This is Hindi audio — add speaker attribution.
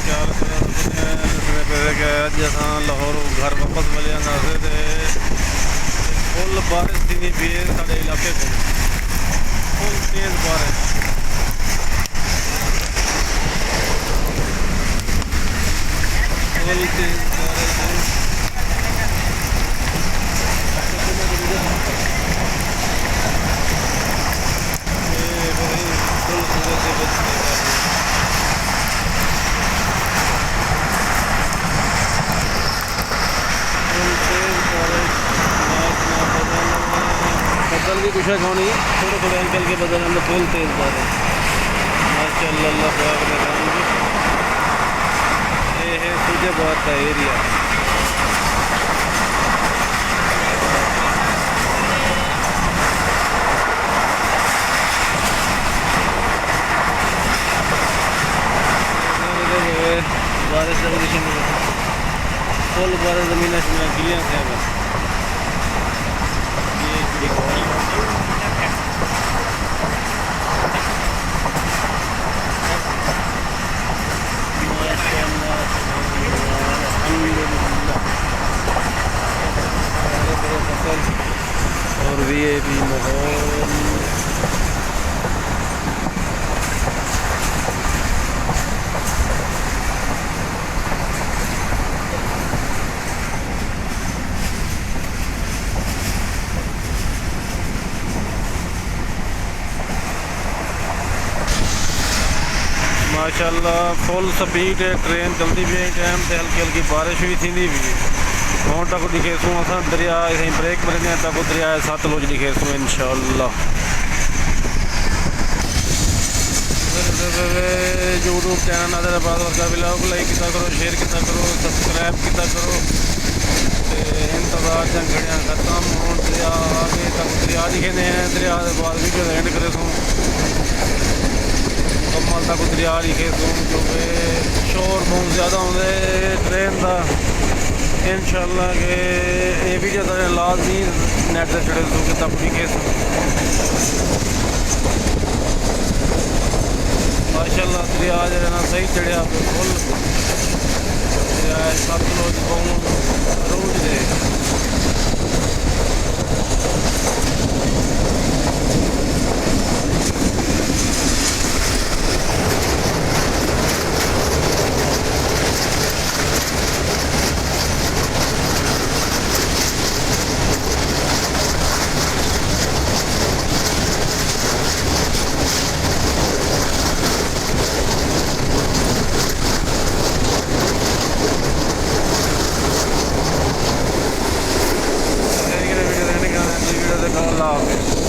Speaker 1: ख्याल अज अस लाहौर घर वापस मिले फुल बारिश थी पी साढ़े इलाके को फुल तेज़ बारिश फुल तेज़ बारिश बदल भी कुछ है नहीं थोड़े थोड़े अंकल के बदल हम फुल तेज़ बारिश माशाअल्लाह ये है फैज़ाबाद का एरिया। बारिश फुल बारिश ज़मीन गिलियाँ से और वीआईपी माहौल माशाअल्लाह फुल स्पीड है ट्रेन चलती भी है टाइम से हल्की हल्की बारिश भी थी भी हूँ तक दिखे सूँ अस दरिया ब्रेक मरने तक दरिया सतलुज दिखे सूँ इंशाअल्लाह। यूट्यूब चैनल नाज़र आबाद वर्गा ब्लॉग लाइक किया करो शेयर किया करो सब्सक्राइब किया करो इंतजार घड़ियाँ खत्म हो दरिया आगे तक दरिया दिखे हैं दरिया के बाद भी एंड करे सूँ मुकम्मल तक दरिया दिखे सूँ क्योंकि शोर बहुत ज़्यादा होंगे ट्रेन का इंशाअल्लाह के ये भी जो लाजमी नेट से चढ़े सूँ कि तब दिखे सूँ माशाअल्लाह दरिया जो ना सही चढ़िया फुल दरिया सतलुज रोज दे Allah